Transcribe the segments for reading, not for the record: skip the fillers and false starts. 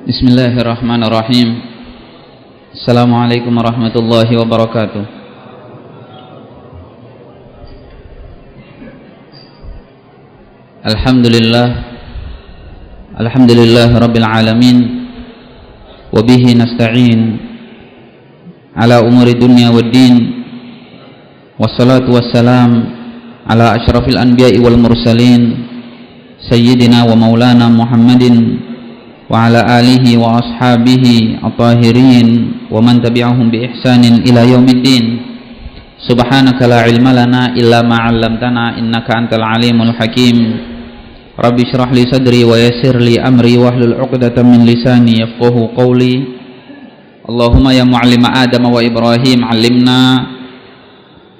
Bismillahirrahmanirrahim. Assalamualaikum warahmatullahi wabarakatuh. Alhamdulillah rabbil alamin, wa bihi nasta'in ala umuri dunya waddin, wassalatu wassalam ala asyrafil anbiya'i wal mursalin sayyidina wa maulana Muhammadin wa ala alihi wa ashabihi at-tahirin wa man tabi'ahum bi ihsanin ila yaumiddin. Subhanaka la ilma lana illa ma 'allamtana innaka antal alimul hakim. Rabbi shrah li sadri wa yassir li amri wahlul 'uqdatam min lisani yafqahu qawli. Allahumma ya mu'allima Adam wa Ibrahim 'allimna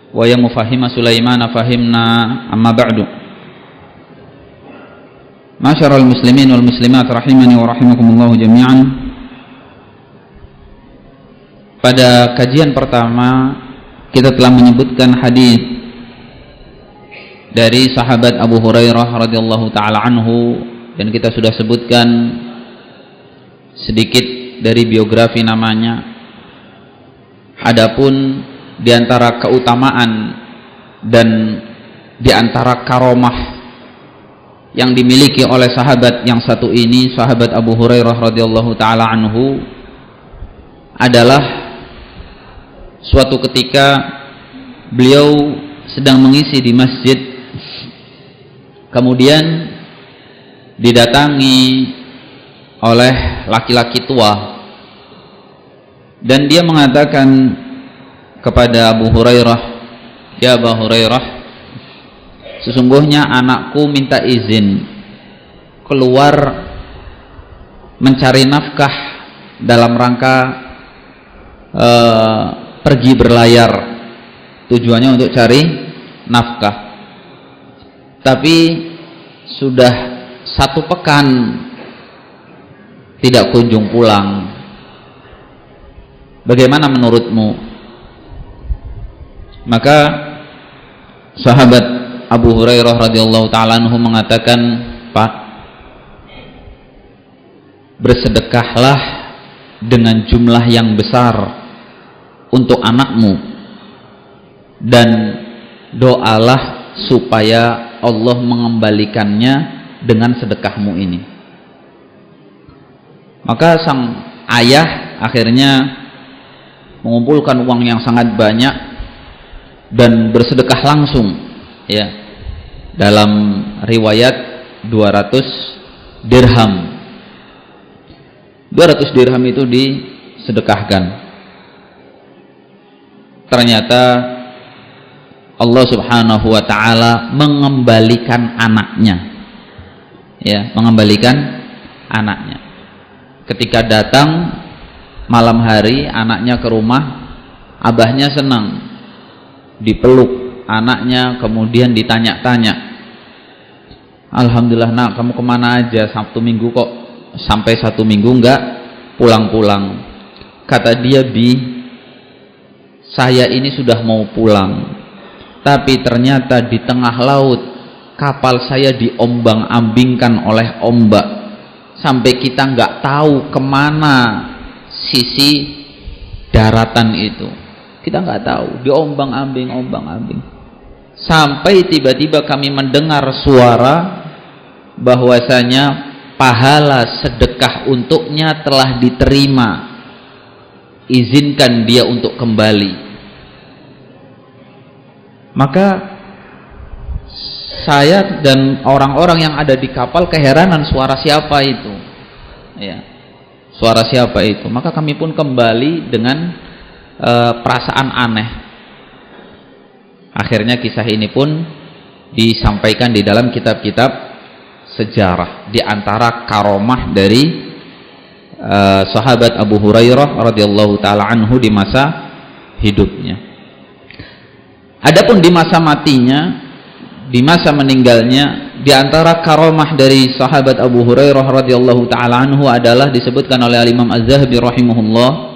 wa ya mufahhima Sulaiman fahimna. Amma ba'du. Masyarul muslimin wal muslimat rahimani wa rahimakumullah jami'an. Pada kajian pertama kita telah menyebutkan hadis dari sahabat Abu Hurairah radhiyallahu taala anhu, dan kita sudah sebutkan sedikit dari biografi namanya. Adapun di antara keutamaan dan di antara karomah yang dimiliki oleh sahabat yang satu ini, sahabat Abu Hurairah radhiyallahu taala anhu, adalah suatu ketika beliau sedang mengisi di masjid, kemudian didatangi oleh laki-laki tua, dan dia mengatakan kepada Abu Hurairah, "Ya Abu Hurairah, sesungguhnya anakku minta izin keluar mencari nafkah dalam rangka pergi berlayar, tujuannya untuk cari nafkah, tapi sudah 1 pekan tidak kunjung pulang. Bagaimana menurutmu?" Maka sahabat Abu Hurairah radhiyallahu taala anhu mengatakan, "Pak, bersedekahlah dengan jumlah yang besar untuk anakmu dan doalah supaya Allah mengembalikannya dengan sedekahmu ini." Maka sang ayah akhirnya mengumpulkan uang yang sangat banyak dan bersedekah langsung, ya, dalam riwayat 200 dirham. 200 dirham itu disedekahkan. Ternyata Allah Subhanahu wa taala mengembalikan anaknya. Ya, mengembalikan anaknya. Ketika datang malam hari anaknya ke rumah, abahnya senang, dipeluk anaknya, kemudian ditanya-tanya, "Alhamdulillah nak, kamu kemana aja? Sabtu Minggu kok sampai 1 minggu enggak pulang-pulang?" Kata dia, "Bi, saya ini sudah mau pulang, tapi ternyata di tengah laut kapal saya diombang-ambingkan oleh ombak sampai kita enggak tahu kemana sisi daratan itu. Kita enggak tahu, diombang-ambing, ombang-ambing. Sampai tiba-tiba kami mendengar suara bahwasanya pahala sedekah untuknya telah diterima, izinkan dia untuk kembali." Maka saya dan orang-orang yang ada di kapal keheranan, suara siapa itu, ya, suara siapa itu. Maka kami pun kembali dengan perasaan aneh. Akhirnya kisah ini pun disampaikan di dalam kitab-kitab sejarah, di antara karomah dari sahabat Abu Hurairah radhiyallahu taala anhu di masa hidupnya. Adapun di masa matinya, di masa meninggalnya, di antara karomah dari sahabat Abu Hurairah radhiyallahu taala anhu adalah disebutkan oleh Imam Az-Zahabi rahimahullah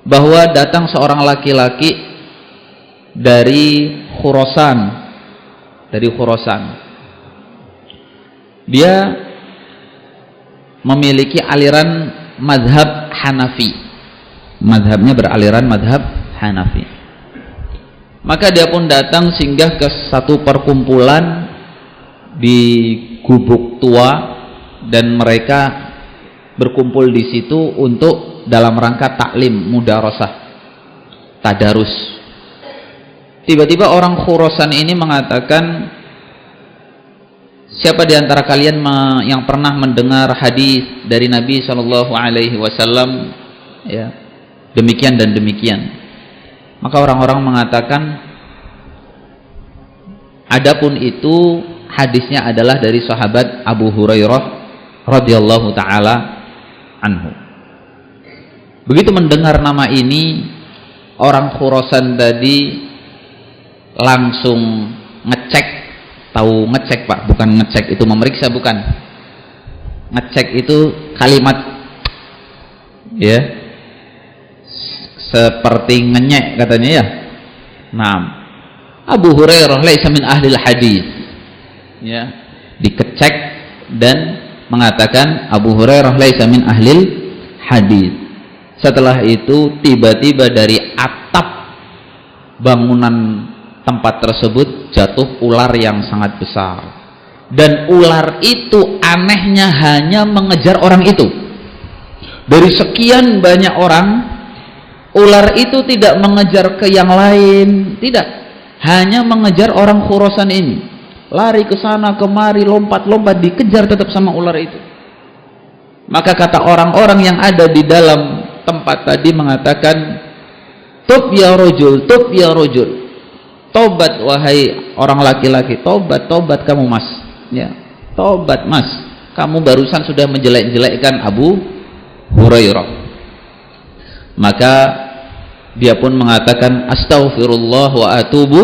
bahwa datang seorang laki-laki dari Khurasan, Dia memiliki aliran madhab Hanafi, madhabnya beraliran madhab Hanafi. Maka dia pun datang singgah ke satu perkumpulan di gubuk tua, dan mereka berkumpul di situ untuk dalam rangka taklim, mudarasah, tadarus. Tiba-tiba orang Khurasan ini mengatakan, siapa di antara kalian yang pernah mendengar hadis dari Nabi Shallallahu Alaihi Wasallam, ya, demikian dan demikian. Maka orang-orang mengatakan, adapun itu hadisnya adalah dari sahabat Abu Hurairah radhiyallahu taala anhu. Begitu mendengar nama ini, orang Khurasan tadi langsung ngecek. Tahu ngecek, Pak? Bukan ngecek itu memeriksa, bukan. Ngecek itu kalimat, ya, seperti ngenyek katanya, ya. Nah, Abu Hurairah laisa min ahlil hadis, ya, dikecek dan mengatakan Abu Hurairah laisa min ahlil hadis. Setelah itu tiba-tiba dari atap bangunan tempat tersebut jatuh ular yang sangat besar, dan ular itu anehnya hanya mengejar orang itu. Dari sekian banyak orang, ular itu tidak mengejar ke yang lain, tidak, hanya mengejar orang Khurasan ini. Lari ke sana kemari, lompat-lompat, dikejar tetap sama ular itu. Maka kata orang-orang yang ada di dalam tempat tadi mengatakan, tub ya rojul, tub ya rojul, tobat wahai orang laki-laki, tobat, tobat kamu mas, ya, tobat mas, kamu barusan sudah menjelek-jelekkan Abu Hurairah. Maka dia pun mengatakan astaghfirullah wa atubu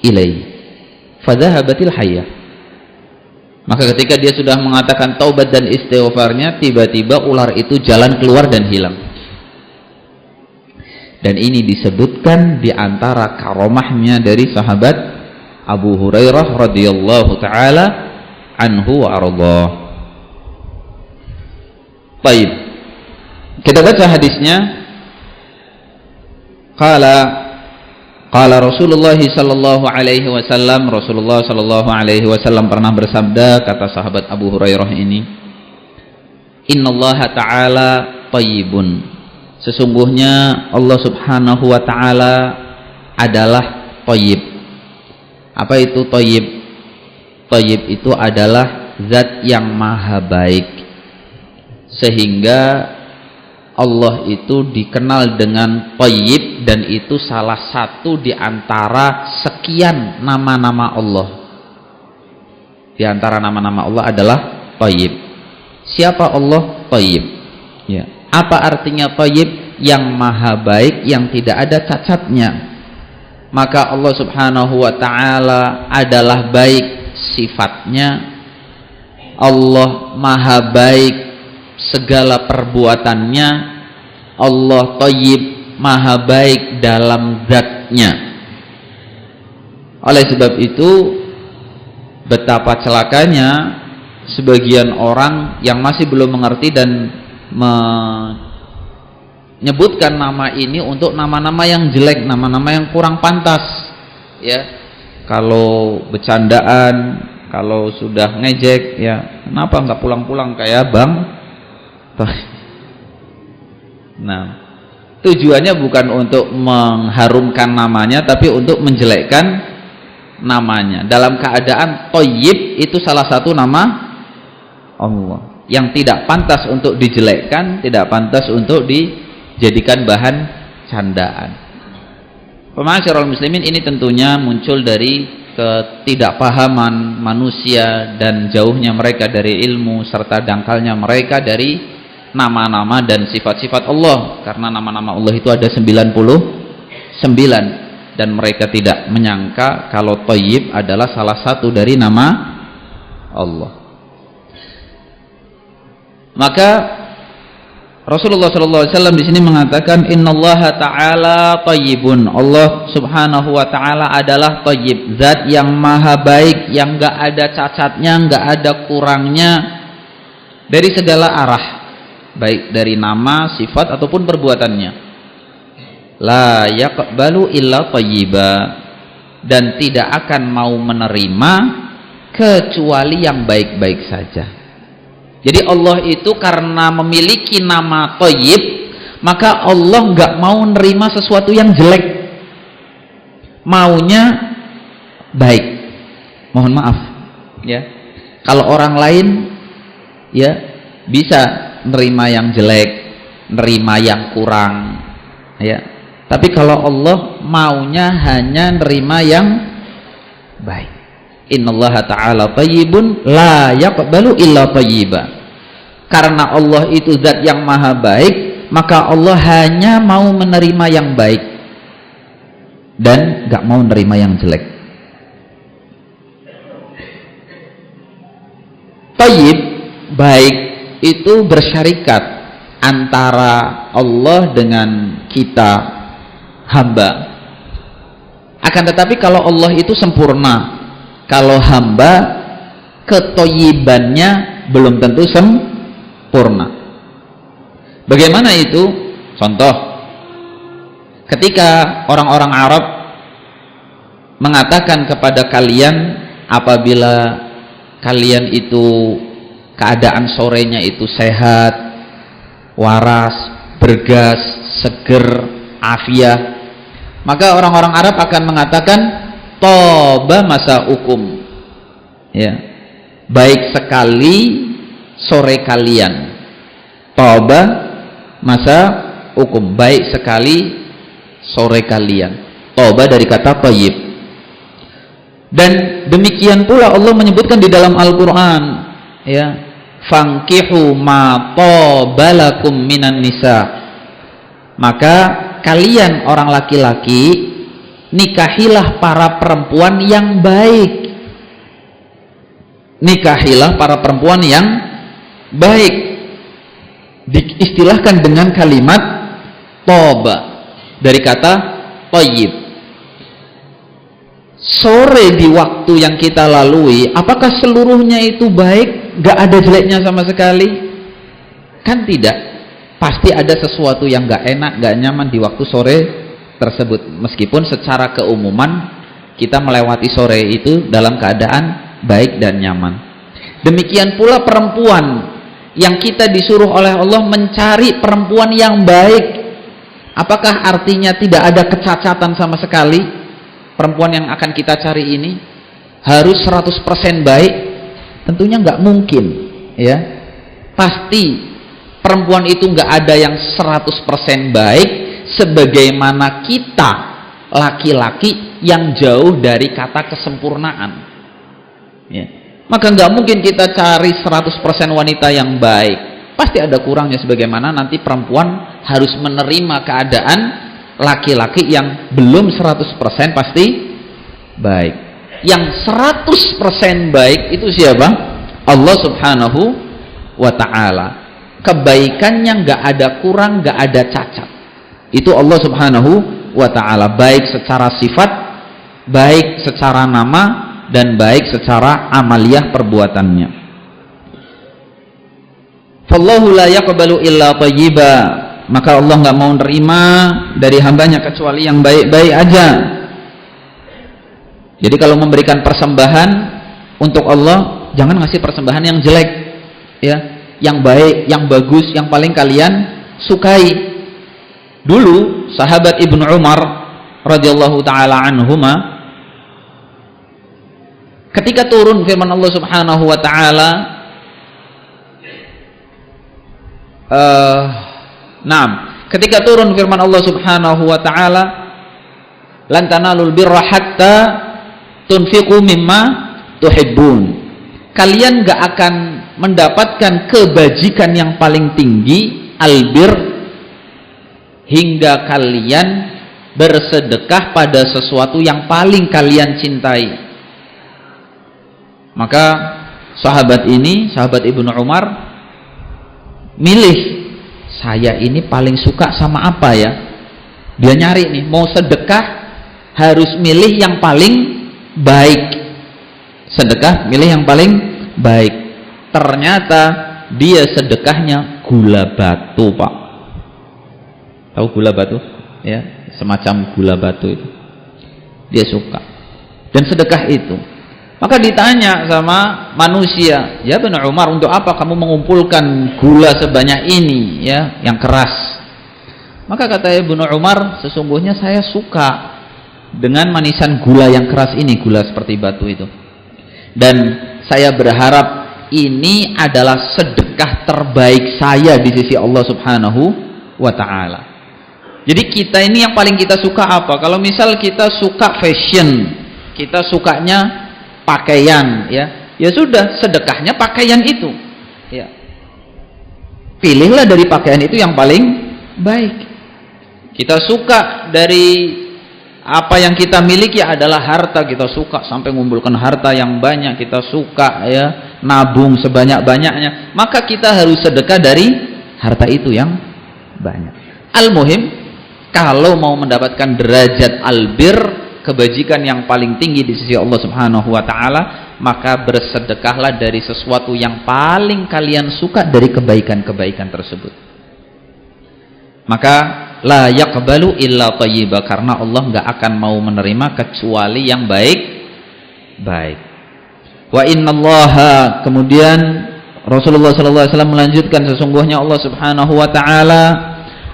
ilaih, fadhahabatil hayyah. Maka ketika dia sudah mengatakan taubat dan istighfarnya, tiba-tiba ular itu jalan keluar dan hilang. Dan ini disebutkan di antara karomahnya dari sahabat Abu Hurairah radhiyallahu taala anhu wa ardhah. Baik, kita baca hadisnya. Qala Rasulullah sallallahu alaihi wasallam, Rasulullah sallallahu alaihi wasallam pernah bersabda, kata sahabat Abu Hurairah ini, innallaha ta'ala thayyibun, sesungguhnya Allah subhanahu wa ta'ala adalah thayyib. Apa itu thayyib? Thayyib itu adalah zat yang maha baik, sehingga Allah itu dikenal dengan thayyib, dan itu salah satu di antara sekian nama-nama Allah. Di antara nama-nama Allah adalah thayyib. Siapa Allah? Thayyib, ya. Apa artinya thayyib? Yang maha baik, yang tidak ada cacatnya. Maka Allah subhanahu wa ta'ala adalah baik sifatnya, Allah maha baik segala perbuatannya, Allah thayyib, maha baik dalam zatnya. Oleh sebab itu, betapa celakanya sebagian orang yang masih belum mengerti dan menyebutkan nama ini untuk nama-nama yang jelek, nama-nama yang kurang pantas, ya. Kalau bercandaan, kalau sudah ngejek, ya, kenapa nggak pulang-pulang kayak Bang? Nah, tujuannya bukan untuk mengharumkan namanya, tapi untuk menjelekkan namanya. Dalam keadaan thayyib itu salah satu nama Allah yang tidak pantas untuk dijelekkan, tidak pantas untuk dijadikan bahan candaan. Pemasyarul muslimin, ini tentunya muncul dari ketidakpahaman manusia dan jauhnya mereka dari ilmu, serta dangkalnya mereka dari nama-nama dan sifat-sifat Allah. Karena nama-nama Allah itu ada 99, dan mereka tidak menyangka kalau thayyib adalah salah satu dari nama Allah. Maka Rasulullah SAW di sini mengatakan, innallaha ta'ala thayyibun, Allah subhanahu wa ta'ala adalah thayyib, zat yang maha baik, yang enggak ada cacatnya, enggak ada kurangnya. dari segala arah, baik dari nama, sifat ataupun perbuatannya. La yaqbalu illa thayyiba, dan tidak akan mau menerima kecuali yang baik-baik saja. Jadi Allah itu karena memiliki nama Thayyib, maka Allah nggak mau menerima sesuatu yang jelek, maunya baik. Mohon maaf ya, kalau orang lain ya bisa nerima yang jelek, nerima yang kurang ya, tapi kalau Allah maunya hanya nerima yang baik. Innallaha ta'ala thayyibun la yaqbalu illa thayyiba. Karena Allah itu zat yang maha baik, maka Allah hanya mau menerima yang baik dan gak mau menerima yang jelek. Thayyib, baik, itu bersyarikat antara Allah dengan kita hamba. Akan tetapi kalau Allah itu sempurna, kalau hamba ketoyibannya belum tentu sempurna. Bagaimana itu? Contoh, ketika orang-orang Arab mengatakan kepada kalian, apabila kalian itu keadaan sorenya itu sehat, waras, bergas, seger, afiah, maka orang-orang Arab akan mengatakan toba masa ukum ya, baik sekali sore kalian. Toba masa ukum, baik sekali sore kalian. Toba dari kata thayyib. Dan demikian pula Allah menyebutkan di dalam Al-Quran ya, fankihu ma tobalakum minan nisa, maka kalian orang laki-laki nikahilah para perempuan yang baik. Nikahilah para perempuan yang baik, diistilahkan dengan kalimat toba dari kata thayyib. Sore di waktu yang kita lalui, apakah seluruhnya itu baik, gak ada jeleknya sama sekali? Kan tidak, pasti ada sesuatu yang gak enak, gak nyaman di waktu sore tersebut, meskipun secara keumuman kita melewati sore itu dalam keadaan baik dan nyaman. Demikian pula perempuan yang kita disuruh oleh Allah mencari perempuan yang baik. Apakah artinya tidak ada kecacatan sama sekali? Perempuan yang akan kita cari ini harus 100% baik? Tentunya nggak mungkin ya. Pasti perempuan itu nggak ada yang 100% baik, sebagaimana kita laki-laki yang jauh dari kata kesempurnaan ya. Maka nggak mungkin kita cari 100% wanita yang baik, pasti ada kurangnya, sebagaimana nanti perempuan harus menerima keadaan laki-laki yang belum 100% pasti baik. Yang 100% baik itu siapa? Allah subhanahu wa ta'ala. Kebaikannya nggak ada kurang, nggak ada cacat. Itu Allah subhanahu wa ta'ala, baik secara sifat, baik secara nama, dan baik secara amaliyah perbuatannya. Fallahu la yaqbalu illa thayyiba, maka Allah nggak mau nerima dari hambanya kecuali yang baik-baik aja. Jadi kalau memberikan persembahan untuk Allah, jangan ngasih persembahan yang jelek ya, yang baik, yang bagus, yang paling kalian sukai. Dulu sahabat Ibnu Umar radhiyallahu taala anhuma, ketika turun firman Allah subhanahu wa ta'ala, ketika turun firman Allah subhanahu wa ta'ala, lan tanalul birra hatta tunfiqu mimma tuhibbun, kalian gak akan mendapatkan kebajikan yang paling tinggi, albir, hingga kalian bersedekah pada sesuatu yang paling kalian cintai. Maka sahabat ini, sahabat Ibnu Umar, milih, saya ini paling suka sama apa ya? Dia nyari nih, mau sedekah harus milih yang paling baik. Sedekah milih yang paling baik. Ternyata dia sedekahnya gula batu, Pak. Tahu gula batu? Ya, semacam gula batu itu. Dia suka. Dan sedekah itu. Maka ditanya sama manusia, ya Ibnu Umar, untuk apa kamu mengumpulkan gula sebanyak ini, ya, yang keras? Maka kata Ibnu Umar, sesungguhnya saya suka dengan manisan gula yang keras ini, gula seperti batu itu. Dan saya berharap ini adalah sedekah terbaik saya di sisi Allah Subhanahu wa ta'ala. Jadi kita ini yang paling kita suka apa? Kalau misal kita suka fashion, kita sukanya pakaian, ya sudah, sedekahnya pakaian itu, ya. Pilihlah dari pakaian itu yang paling baik. Kita suka dari apa yang kita miliki adalah harta, kita suka sampai mengumpulkan harta yang banyak, kita suka, ya, nabung sebanyak-banyaknya, maka kita harus sedekah dari harta itu yang banyak. Al-muhim, kalau mau mendapatkan derajat albir, kebajikan yang paling tinggi di sisi Allah Subhanahu wa ta'ala, maka bersedekahlah dari sesuatu yang paling kalian suka dari kebaikan-kebaikan tersebut. Maka la yaqbalu illa thayyiba, karena Allah nggak akan mau menerima kecuali yang baik. Wa innallaha, kemudian Rasulullah sallallahu alaihi wasallam melanjutkan, sesungguhnya Allah Subhanahu wa taala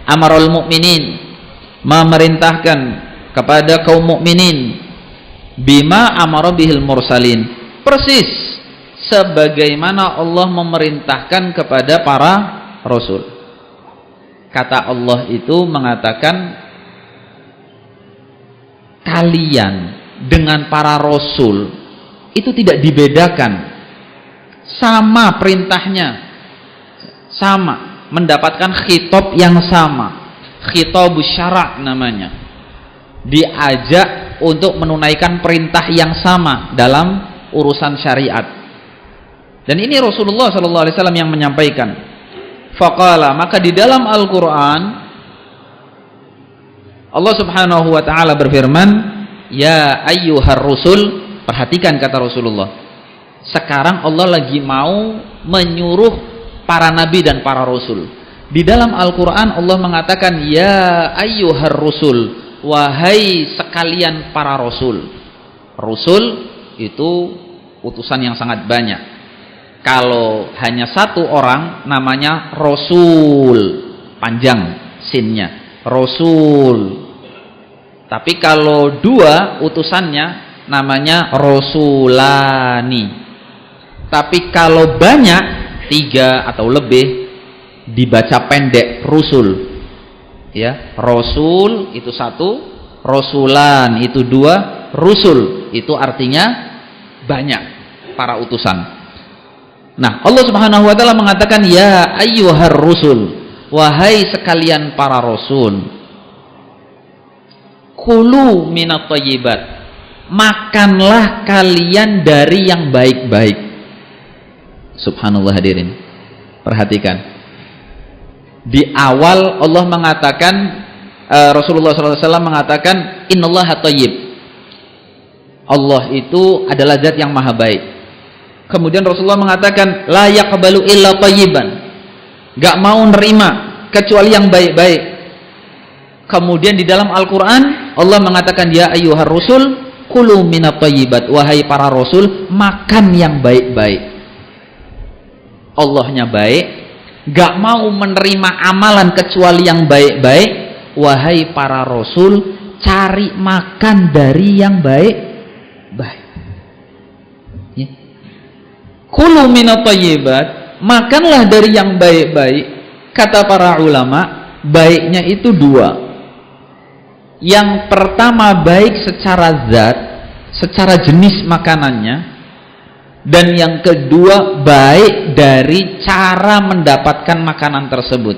amarul mu'minin, memerintahkan kepada kaum mukminin, bima amara bihil mursalin, persis sebagaimana Allah memerintahkan kepada para rasul. Kata Allah itu mengatakan, kalian dengan para rasul itu tidak dibedakan, sama perintahnya, sama, mendapatkan khitab yang sama, khitabus syara' namanya, diajak untuk menunaikan perintah yang sama dalam urusan syariat. Dan ini Rasulullah SAW yang menyampaikan. Faqala, maka di dalam Al-Quran Allah Subhanahu wa ta'ala berfirman, ya ayyuhar rusul, perhatikan kata Rasulullah, sekarang Allah lagi mau menyuruh para nabi dan para rasul. Di dalam Al-Quran Allah mengatakan, ya ayyuhar rusul, wahai sekalian para rasul. Rasul itu utusan yang sangat banyak. Kalau hanya satu orang namanya rasul, panjang sinnya, rasul. Tapi kalau dua utusannya namanya rasulani. Tapi kalau banyak, tiga atau lebih, dibaca pendek, rusul. Ya, rasul itu satu, rasulan itu dua, rusul itu artinya banyak para utusan. Nah, Allah Subhanahu wa ta'ala mengatakan, ya ayyuhar rusul, wahai sekalian para rasul, kulu minat thayyibat, makanlah kalian dari yang baik-baik. Subhanallah hadirin, perhatikan, di awal Allah mengatakan, Rasulullah SAW mengatakan, innallaha thayyib, Allah itu adalah zat yang maha baik. Kemudian Rasulullah mengatakan, la yaqbalu illa thayyiban, gak mau nerima kecuali yang baik-baik. Kemudian di dalam Al-Quran Allah mengatakan, ya ayyuhar rusul kulu minat thayyibat, wahai para rasul, makan yang baik-baik. Allahnya baik, gak mau menerima amalan kecuali yang baik-baik. Wahai para rasul, cari makan dari yang baik-baik. Kulu minat thayyibat, makanlah dari yang baik-baik. Kata para ulama, baiknya itu dua. Yang pertama baik secara zat, secara jenis makanannya, dan yang kedua baik dari cara mendapatkan makanan tersebut.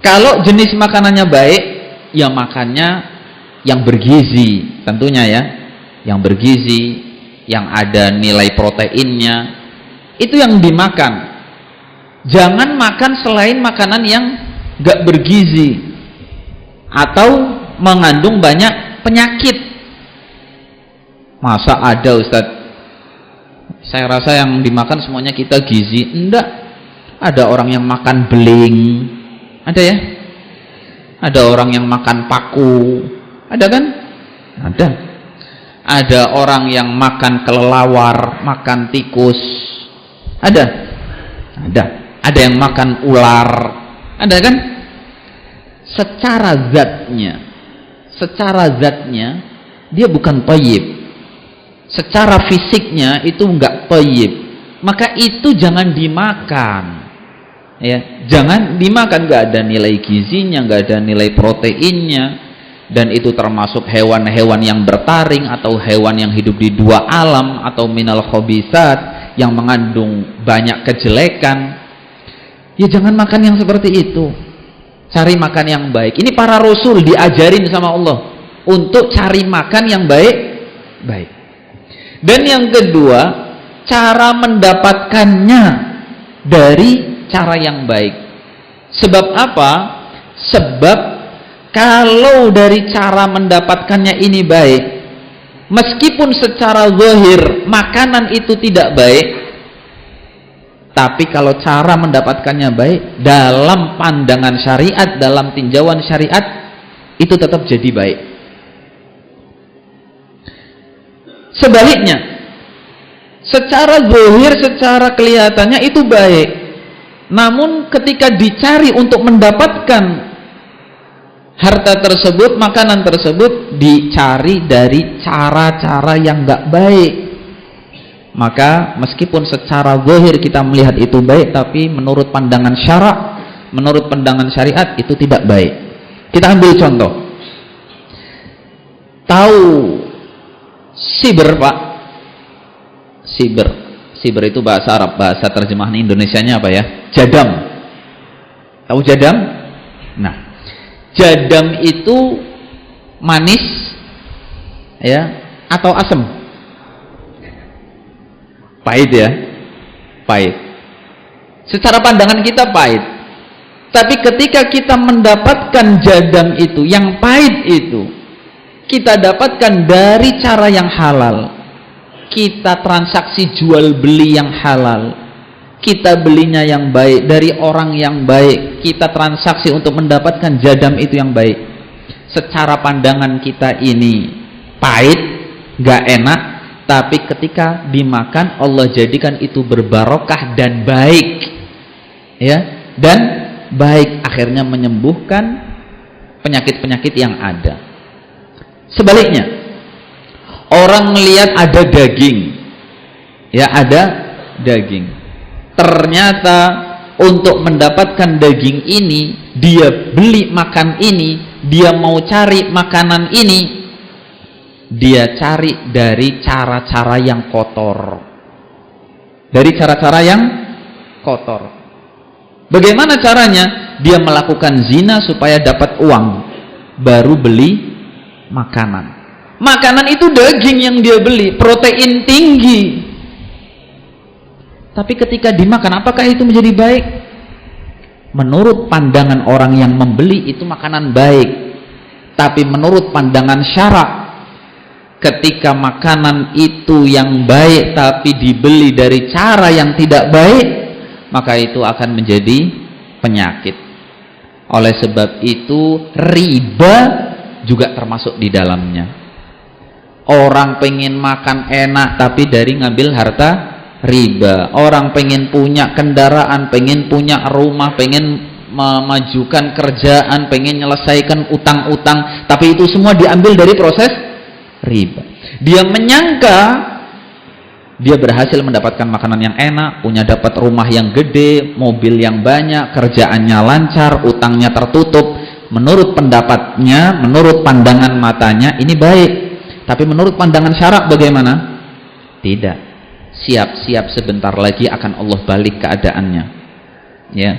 Kalau jenis makanannya baik, ya makannya yang bergizi tentunya, ya, yang bergizi, yang ada nilai proteinnya, itu yang dimakan. Jangan makan selain makanan yang gak bergizi atau mengandung banyak penyakit. Masa ada Ustadz Saya rasa yang dimakan semuanya kita gizi. Enggak. Ada orang yang makan beling. Ada ya? Ada orang yang makan paku. Ada kan? Ada. Ada orang yang makan kelelawar, makan tikus. Ada. Ada. Ada yang makan ular. Ada kan? Secara zatnya dia bukan thayyib. Secara fisiknya itu enggak thayyib, maka itu jangan dimakan, ya, jangan dimakan. Enggak ada nilai gizinya, enggak ada nilai proteinnya, dan itu termasuk hewan-hewan yang bertaring atau hewan yang hidup di dua alam, atau minal khabisat yang mengandung banyak kejelekan. Ya jangan makan yang seperti itu. Cari makan yang baik. Ini para rasul diajarin sama Allah untuk cari makan yang baik. Dan yang kedua, cara mendapatkannya dari cara yang baik. Sebab apa? Sebab kalau dari cara mendapatkannya ini baik, meskipun secara zahir makanan itu tidak baik, tapi kalau cara mendapatkannya baik, dalam pandangan syariat, dalam tinjauan syariat, itu tetap jadi baik. Sebaliknya, secara zahir, secara kelihatannya itu baik, namun ketika dicari untuk mendapatkan harta tersebut, makanan tersebut, dicari dari cara-cara yang gak baik, maka meskipun secara zahir kita melihat itu baik, tapi menurut pandangan syarak, menurut pandangan syariat, itu tidak baik. Kita ambil contoh. Tahu siber, Pak? Siber itu bahasa Arab, bahasa terjemahan Indonesianya apa ya? Jadam. Tahu jadam? Nah, jadam itu manis ya atau asam? Pahit ya? Pahit. Secara pandangan kita pahit. Tapi ketika kita mendapatkan jadam itu, yang pahit itu, kita dapatkan dari cara yang halal, kita transaksi jual beli yang halal, kita belinya yang baik dari orang yang baik, kita transaksi untuk mendapatkan jadam itu yang baik. Secara pandangan kita ini pahit, gak enak, tapi ketika dimakan Allah jadikan itu berbarokah dan baik, ya, dan baik, akhirnya menyembuhkan penyakit-penyakit yang ada. Sebaliknya, orang melihat ada daging, ya, ada daging, ternyata untuk mendapatkan daging ini dia beli makan ini, dia mau cari makanan ini, dia cari dari cara-cara yang kotor, dari cara-cara yang kotor. Bagaimana caranya? Dia melakukan zina supaya dapat uang, baru beli makanan. Makanan itu daging yang dia beli, protein tinggi. Tapi ketika dimakan, apakah itu menjadi baik? Menurut pandangan orang yang membeli itu makanan baik. Tapi menurut pandangan syarak, ketika makanan itu yang baik tapi dibeli dari cara yang tidak baik, maka itu akan menjadi penyakit. Oleh sebab itu riba juga termasuk di dalamnya. Orang pengen makan enak tapi dari ngambil harta riba. Orang pengen punya kendaraan, pengen punya rumah, pengen memajukan kerjaan, pengen menyelesaikan utang-utang, tapi itu semua diambil dari proses riba. Dia menyangka dia berhasil mendapatkan makanan yang enak, punya dapat rumah yang gede, mobil yang banyak, kerjaannya lancar, utangnya tertutup. Menurut pendapatnya, menurut pandangan matanya ini baik, tapi menurut pandangan syarak bagaimana? Tidak. Siap-siap sebentar lagi akan Allah balik keadaannya, ya,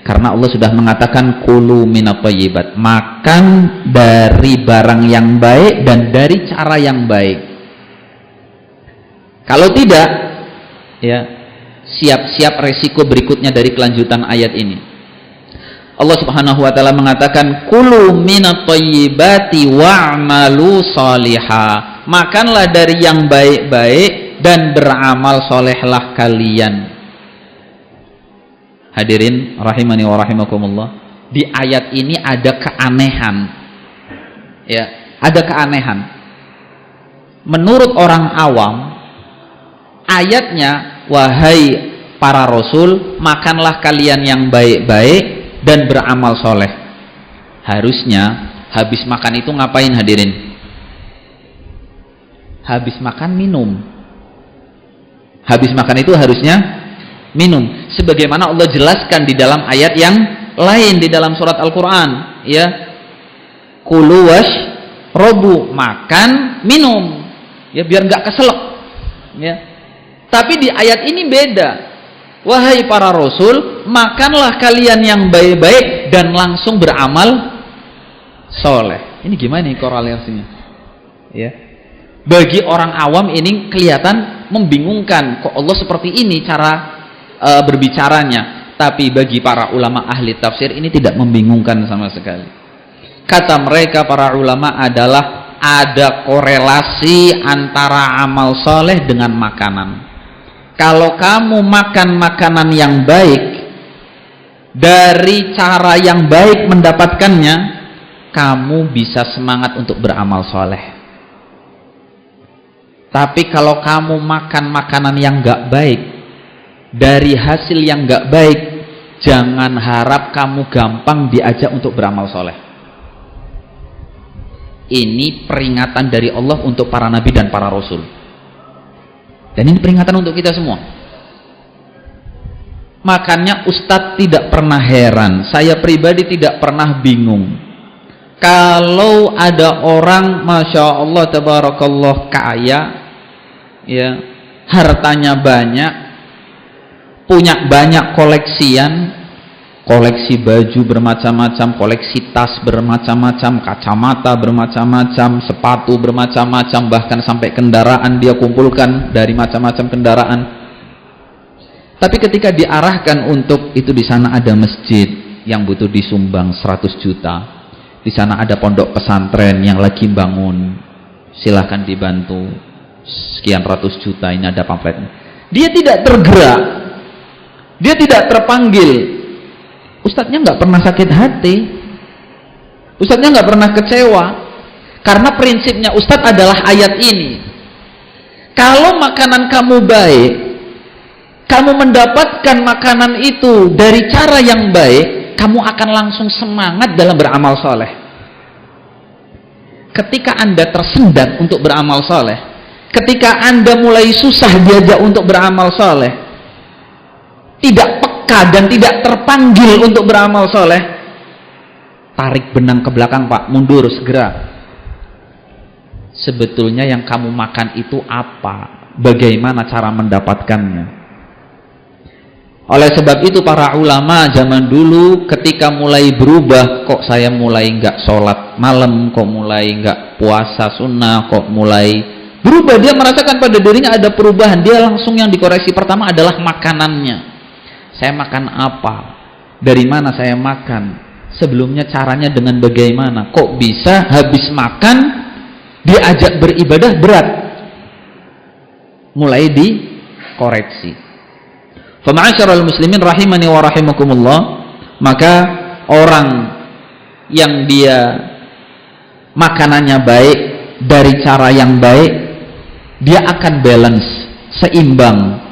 karena Allah sudah mengatakan kulu minat thayyibat, makan dari barang yang baik dan dari cara yang baik. Kalau tidak, ya, siap-siap resiko berikutnya dari kelanjutan ayat ini. Allah Subhanahu wa taala mengatakan kulu minat thayyibati wa'malu salihah. Makanlah dari yang baik-baik dan beramal solehlah kalian. Hadirin rahimani wa rahimakumullah, di ayat ini ada keanehan, ya, ada keanehan. Menurut orang awam, ayatnya, wahai para rasul, makanlah kalian yang baik-baik dan beramal soleh. Harusnya habis makan itu ngapain hadirin? Habis makan minum. Habis makan itu harusnya minum, sebagaimana Allah jelaskan di dalam ayat yang lain di dalam surat Al-Quran, ya, kulu washrobu, makan minum, ya, biar nggak keselak, ya. Tapi di ayat ini beda, wahai para rasul, makanlah kalian yang baik-baik dan langsung beramal soleh. Ini gimana nih korelasinya, ya? Bagi orang awam ini kelihatan membingungkan, kok Allah seperti ini cara berbicaranya. Tapi bagi para ulama ahli tafsir ini tidak membingungkan sama sekali. Kata mereka para ulama adalah ada korelasi antara amal soleh dengan makanan. Kalau kamu makan makanan yang baik, dari cara yang baik mendapatkannya, kamu bisa semangat untuk beramal soleh. Tapi kalau kamu makan makanan yang gak baik, dari hasil yang gak baik, jangan harap kamu gampang diajak untuk beramal soleh. Ini peringatan dari Allah untuk para nabi dan para rasul, dan ini peringatan untuk kita semua. Makanya Ustadz tidak pernah heran, saya pribadi tidak pernah bingung, kalau ada orang Masya Allah tabarakallah kaya, ya, hartanya banyak, punya banyak koleksian, koleksi baju bermacam-macam, koleksi tas bermacam-macam, kacamata bermacam-macam, sepatu bermacam-macam, bahkan sampai kendaraan dia kumpulkan dari macam-macam kendaraan. Tapi ketika diarahkan untuk itu, di sana ada masjid yang butuh disumbang 100 juta, di sana ada pondok pesantren yang lagi bangun, silahkan dibantu sekian ratus juta, ini ada pamfletnya. Dia tidak tergerak, dia tidak terpanggil. Ustadznya nggak pernah sakit hati, ustadznya nggak pernah kecewa, karena prinsipnya ustadz adalah ayat ini. Kalau makanan kamu baik, kamu mendapatkan makanan itu dari cara yang baik, kamu akan langsung semangat dalam beramal soleh. Ketika Anda tersendat untuk beramal soleh, ketika Anda mulai susah diajak untuk beramal soleh, tidak peka dan tidak terpanggil untuk beramal soleh, tarik benang ke belakang, Pak, mundur segera. Sebetulnya yang kamu makan itu apa? Bagaimana cara mendapatkannya? Oleh sebab itu para ulama zaman dulu ketika mulai berubah, kok saya mulai nggak sholat malam, kok mulai nggak puasa sunnah, kok mulai berubah, dia merasakan pada dirinya ada perubahan, dia langsung yang dikoreksi pertama adalah makanannya. Saya makan apa? Dari mana saya makan? Sebelumnya caranya dengan bagaimana? Kok bisa habis makan diajak beribadah berat? Mulai dikoreksi. Fama'asyaral muslimin rahimani wa rahimakumullah, maka orang yang dia makanannya baik, dari cara yang baik, dia akan balance, seimbang.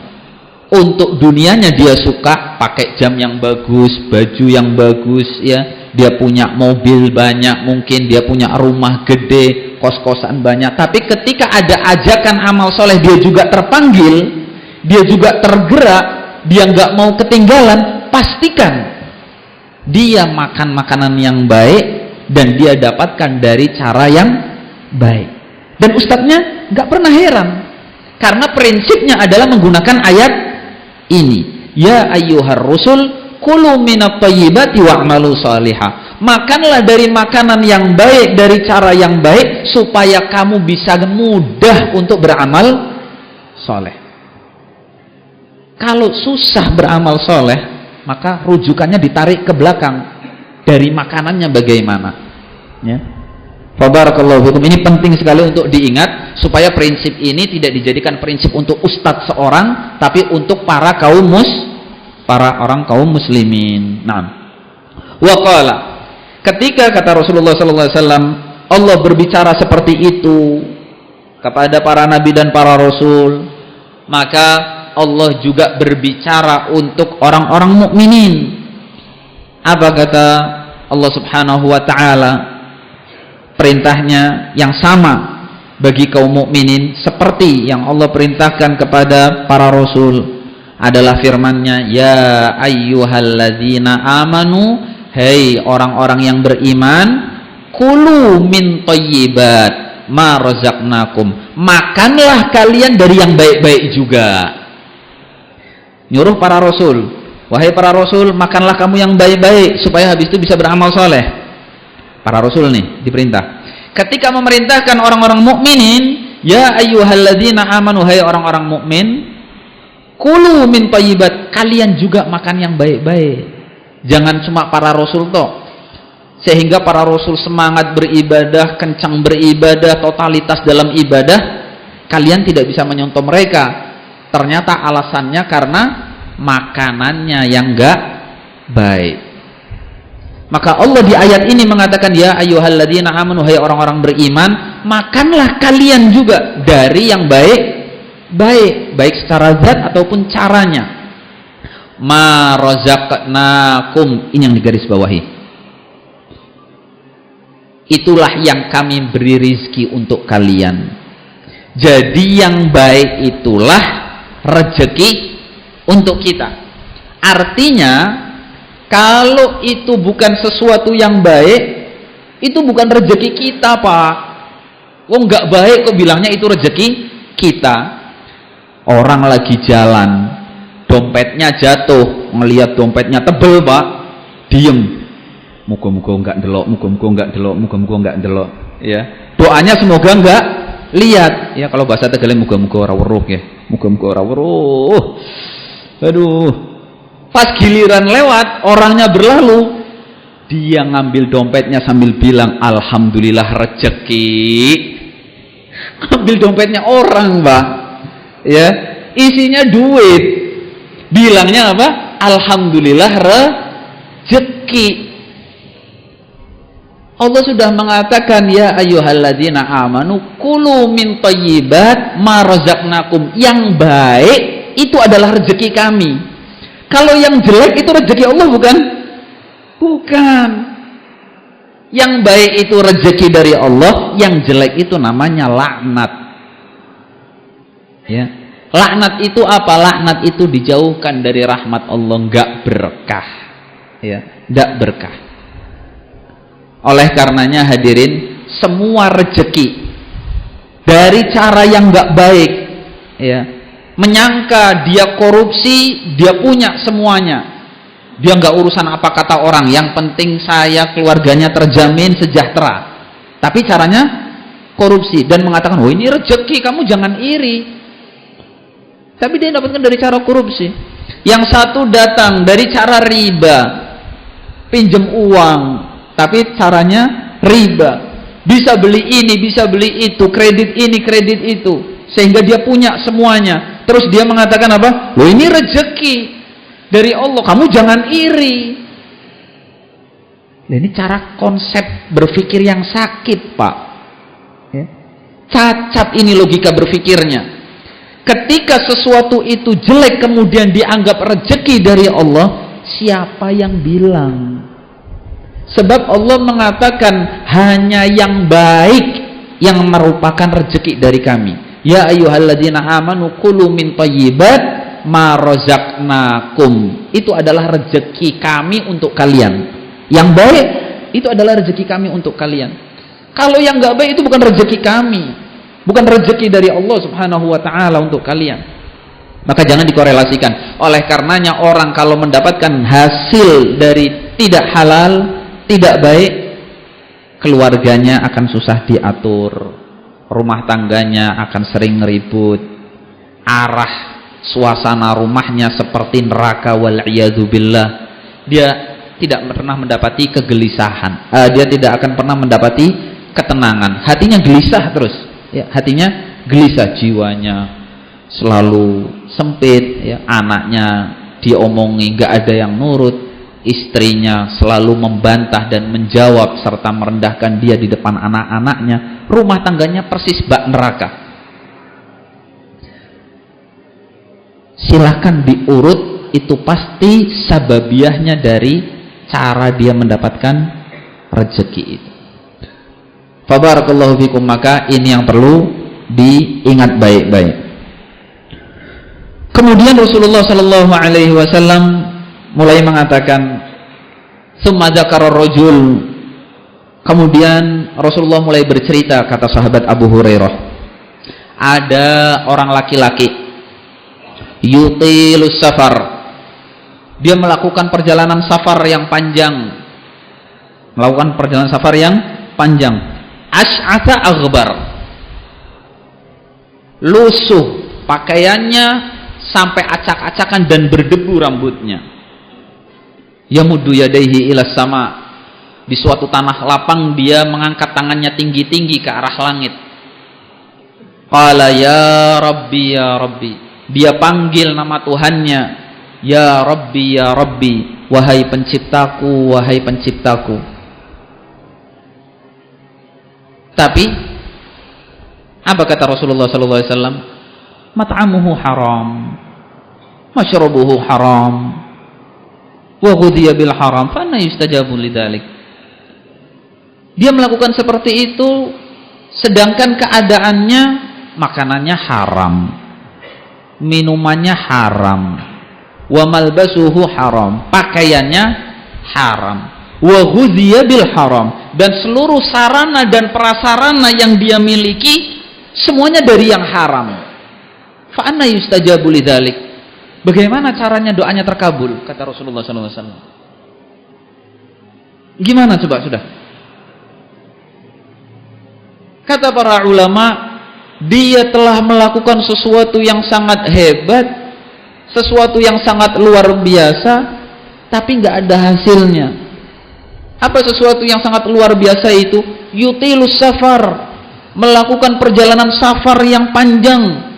Untuk dunianya dia suka pakai jam yang bagus, baju yang bagus, ya, dia punya mobil banyak, mungkin dia punya rumah gede, kos-kosan banyak. Tapi ketika ada ajakan amal soleh, dia juga terpanggil, dia juga tergerak, dia nggak mau ketinggalan. Pastikan dia makan makanan yang baik dan dia dapatkan dari cara yang baik. Dan ustadznya nggak pernah heran, karena prinsipnya adalah menggunakan ayat ini, ya ayyuhar rusul kulu minat thayyibati wa'malu salihah. Makanlah dari makanan yang baik, dari cara yang baik, supaya kamu bisa mudah untuk beramal soleh. Kalau susah beramal soleh, maka rujukannya ditarik ke belakang, dari makanannya bagaimana, ya. Fabarakallahu fikum. Ini penting sekali untuk diingat supaya prinsip ini tidak dijadikan prinsip untuk ustadz seorang, tapi untuk para orang kaum muslimin. Nah, waqala, ketika kata Rasulullah sallallahu alaihi wasallam Allah berbicara seperti itu kepada para nabi dan para rasul, maka Allah juga berbicara untuk orang-orang mukminin. Apa kata Allah Subhanahu wa taala? Perintahnya yang sama bagi kaum mukminin seperti yang Allah perintahkan kepada para rasul adalah firman-Nya, ya ayyuhalladzina amanu, hei orang-orang yang beriman, kulu min thayyibat ma razaqnakum, makanlah kalian dari yang baik-baik juga. Nyuruh para rasul, wahai para rasul, makanlah kamu yang baik-baik supaya habis itu bisa beramal soleh. Para rasul nih diperintah. Ketika memerintahkan orang-orang mukminin, ya ayyuhalladzina amanu, hai orang-orang mukmin, kulu min thayyibat, kalian juga makan yang baik-baik. Jangan cuma para rasul toh. Sehingga para rasul semangat beribadah, kencang beribadah, totalitas dalam ibadah, kalian tidak bisa menyentuh mereka. Ternyata alasannya karena makanannya yang enggak baik. Maka Allah di ayat ini mengatakan, ya ayyuhalladzina amanu, hai orang-orang beriman, makanlah kalian juga dari yang baik secara zat ataupun caranya. Ma razaqnakum, ini yang digaris bawahi. Itulah yang kami beri rizki untuk kalian. Jadi yang baik itulah rezeki untuk kita. Artinya kalau itu bukan sesuatu yang baik, itu bukan rezeki kita, Pak. Oh, nggak baik kok bilangnya itu rezeki kita. Orang lagi jalan, dompetnya jatuh, ngelihat dompetnya tebel, Pak, diem. Muga-muga nggak delok, muga-muga nggak delok, muga-muga nggak delok. Ya, doanya semoga nggak lihat. Ya, kalau bahasa Tegalnya muga-muga ora weruh ya, muga-muga ora weruh. Aduh. Pas giliran lewat, orangnya berlalu, dia ngambil dompetnya sambil bilang alhamdulillah rezeki. Ambil dompetnya orang, Pak. Ya, isinya duit. Bilangnya apa? Alhamdulillah rezeki. Allah sudah mengatakan, ya ayyuhalladzina amanu kulu min thayyibat ma razaqnakum. Yang baik itu adalah rezeki kami. Kalau yang jelek itu rezeki Allah, bukan? Bukan. Yang baik itu rezeki dari Allah, yang jelek itu namanya laknat. Ya. Laknat itu apa? Laknat itu dijauhkan dari rahmat Allah, enggak berkah. Ya, enggak berkah. Oleh karenanya hadirin, semua rezeki dari cara yang enggak baik, ya, menyangka dia korupsi, dia punya semuanya, dia nggak urusan apa kata orang, yang penting saya keluarganya terjamin sejahtera, tapi caranya korupsi dan mengatakan, oh ini rezeki, kamu jangan iri, tapi dia dapatkan dari cara korupsi. Yang satu datang dari cara riba, pinjam uang tapi caranya riba, bisa beli ini, bisa beli itu, kredit ini, kredit itu, sehingga dia punya semuanya. Terus dia mengatakan apa? Loh ini rezeki dari Allah, kamu jangan iri. Nah, ini cara konsep berpikir yang sakit, Pak. Ya. Cacat ini logika berpikirnya. Ketika sesuatu itu jelek kemudian dianggap rezeki dari Allah, siapa yang bilang? Sebab Allah mengatakan hanya yang baik yang merupakan rezeki dari kami. Ya ayyuhalladzina amanu kulu min thayyibat ma razaqnakum. Itu adalah rezeki kami untuk kalian. Yang baik itu adalah rezeki kami untuk kalian. Kalau yang enggak baik itu bukan rezeki kami, bukan rezeki dari Allah Subhanahu wa taala untuk kalian. Maka jangan dikorelasikan. Oleh karenanya orang kalau mendapatkan hasil dari tidak halal, tidak baik, keluarganya akan susah diatur. Rumah tangganya akan sering ribut, arah suasana rumahnya seperti neraka wal'iyadzubillah. Dia tidak pernah mendapati kegelisahan, dia tidak akan pernah mendapati ketenangan, hatinya gelisah terus, ya, hatinya gelisah, jiwanya selalu sempit, ya, anaknya diomongi nggak ada yang nurut, istrinya selalu membantah dan menjawab serta merendahkan dia di depan anak-anaknya, rumah tangganya persis bak neraka. Silahkan diurut, itu pasti sababiahnya dari cara dia mendapatkan rezeki itu. Fabarakallahu fikum, maka ini yang perlu diingat baik-baik. Kemudian Rasulullah sallallahu alaihi wasallam mulai mengatakan, "Tsumma dzakara rajul." Kemudian Rasulullah mulai bercerita, kata sahabat Abu Hurairah, ada orang laki-laki yutilus safar, dia melakukan perjalanan safar yang panjang, Ash'atha aghbar, lusuh pakaiannya sampai acak-acakan dan berdebu rambutnya. Yamuddu yadaihi ilas sama, di suatu tanah lapang dia mengangkat tangannya tinggi-tinggi ke arah langit. Qala ya Rabbi ya Rabbi, dia panggil nama Tuhannya, ya Rabbi ya Rabbi, wahai penciptaku, wahai penciptaku. Tapi apa kata Rasulullah sallallahu alaihi wasallam? Mat'amuhu haram, mashrabuhu haram, wa ghudhiya bil haram, fa anna yustajabu lidzalik. Dia melakukan seperti itu sedangkan keadaannya makanannya haram, minumannya haram, wa malbasuhu haram, pakaiannya haram, wa ghudhiya bil haram, dan seluruh sarana dan prasarana yang dia miliki semuanya dari yang haram. Fa anna yustajabu lidzalik, bagaimana caranya doanya terkabul, kata Rasulullah SAW. Gimana coba sudah? Kata para ulama, dia telah melakukan sesuatu yang sangat hebat, sesuatu yang sangat luar biasa, tapi nggak ada hasilnya. Apa sesuatu yang sangat luar biasa itu? Yutilus safar, melakukan perjalanan safar yang panjang.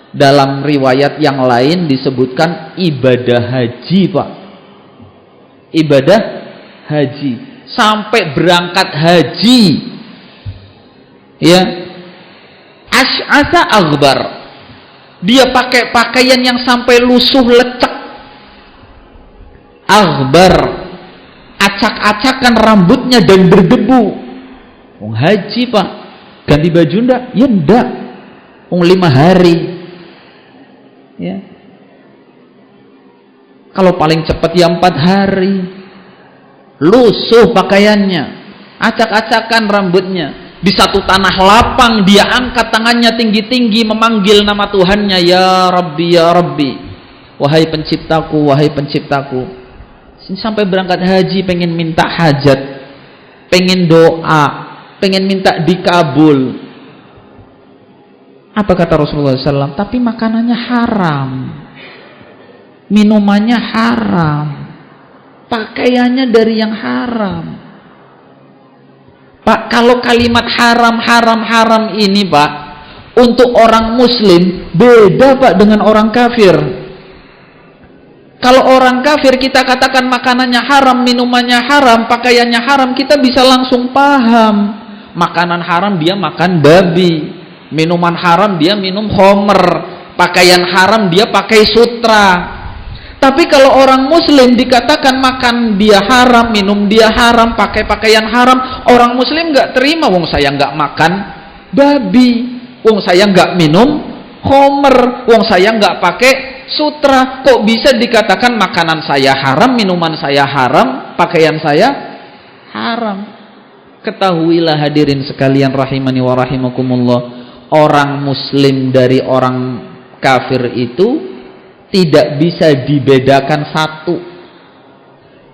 Dalam riwayat yang lain disebutkan ibadah haji, Pak. Ibadah haji, sampai berangkat haji, ya. Ash'atha aghbar, dia pakai pakaian yang sampai lusuh lecek. Aghbar, acak-acakan rambutnya dan berdebu. Wong haji, Pak, ganti baju ndak? Ya ndak. Wong 5 hari, ya. Kalau paling cepat ya 4 hari. Lusuh pakaiannya, acak-acakan rambutnya. Di satu tanah lapang dia angkat tangannya tinggi-tinggi memanggil nama Tuhannya, ya Rabbi ya Rabbi, wahai penciptaku, wahai penciptaku. Sampai berangkat haji pengen minta hajat, pengen doa, pengen minta dikabul. Apa kata Rasulullah SAW? Tapi makanannya haram, minumannya haram, pakaiannya dari yang haram. Pak, kalau kalimat haram, haram, haram ini, Pak, untuk orang muslim beda, Pak, dengan orang kafir. Kalau orang kafir kita katakan makanannya haram, minumannya haram, pakaiannya haram, kita bisa langsung paham. Makanan haram dia makan babi, minuman haram dia minum khamr, pakaian haram dia pakai sutra. Tapi kalau orang muslim dikatakan makan dia haram, minum dia haram, pakai pakaian haram, orang muslim nggak terima. Wong saya nggak makan babi, wong saya nggak minum khamr, wong saya nggak pakai sutra, kok bisa dikatakan makanan saya haram, minuman saya haram, pakaian saya haram? Ketahuilah hadirin sekalian rahimani wa rahimakumullah, orang muslim dari orang kafir itu tidak bisa dibedakan satu,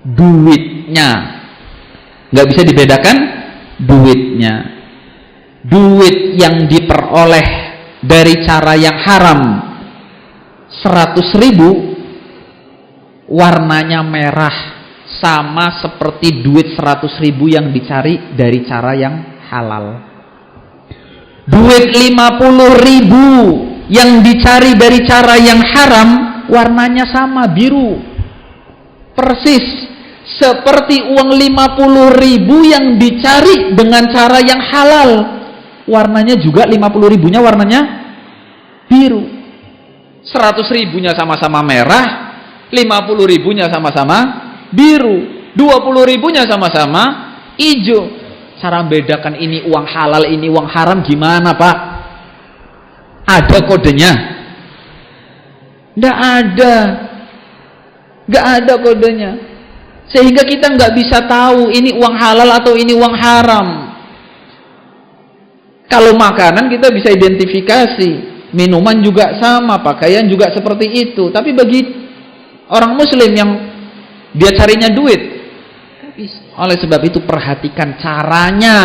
duitnya. Nggak bisa dibedakan duitnya. Duit yang diperoleh dari cara yang haram 100.000, warnanya merah, sama seperti duit 100.000 yang dicari dari cara yang halal. Duit 50.000 yang dicari dari cara yang haram, warnanya sama, biru. Persis seperti uang 50.000 yang dicari dengan cara yang halal, warnanya juga 50.000-nya warnanya biru. 100.000-nya sama-sama merah, 50.000-nya sama-sama biru, 20.000-nya sama-sama hijau. Cara membedakan ini uang halal, ini uang haram gimana, Pak? Ada kodenya? Nggak ada. Nggak ada kodenya. Sehingga kita nggak bisa tahu ini uang halal atau ini uang haram. Kalau makanan kita bisa identifikasi, minuman juga sama, pakaian juga seperti itu. Tapi bagi orang muslim yang dia carinya duit, oleh sebab itu perhatikan caranya.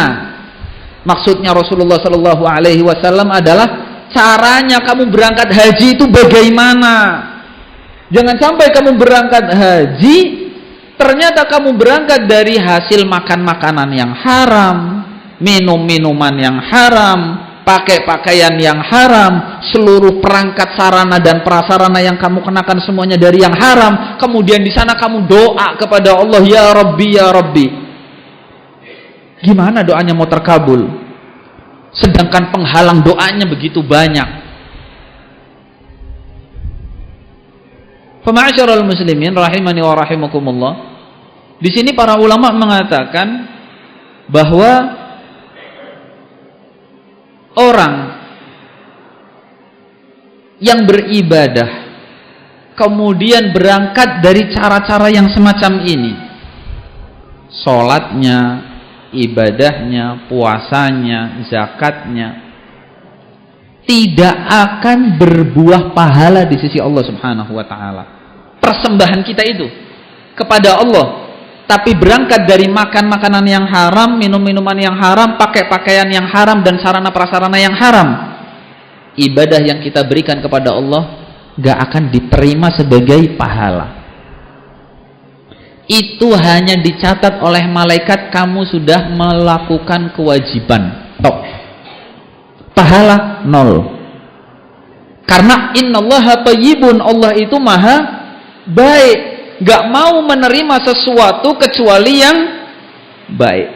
Maksudnya Rasulullah Shallallahu Alaihi Wasallam adalah caranya kamu berangkat haji itu bagaimana. Jangan sampai kamu berangkat haji ternyata kamu berangkat dari hasil makan makanan yang haram, minum minuman yang haram, pakai pakaian yang haram, seluruh perangkat sarana dan prasarana yang kamu kenakan semuanya dari yang haram. Kemudian di sana kamu doa kepada Allah, ya Rabbi, ya Rabbi. Gimana doanya mau terkabul? Sedangkan penghalang doanya begitu banyak. Fama'asyiral muslimin rahimani wa rahimakumullah. Di sini para ulama mengatakan bahwa orang yang beribadah kemudian berangkat dari cara-cara yang semacam ini, sholatnya, ibadahnya, puasanya, zakatnya, tidak akan berbuah pahala di sisi Allah Subhanahu wa ta'ala. Persembahan kita itu kepada Allah, tapi berangkat dari makan makanan yang haram, minum minuman yang haram, pakai pakaian yang haram, dan sarana prasarana yang haram, ibadah yang kita berikan kepada Allah gak akan diterima sebagai pahala. Itu hanya dicatat oleh malaikat kamu sudah melakukan kewajiban, tok. Pahala nol. Karena innallaha thayyibun, Allah itu maha baik, gak mau menerima sesuatu kecuali yang baik.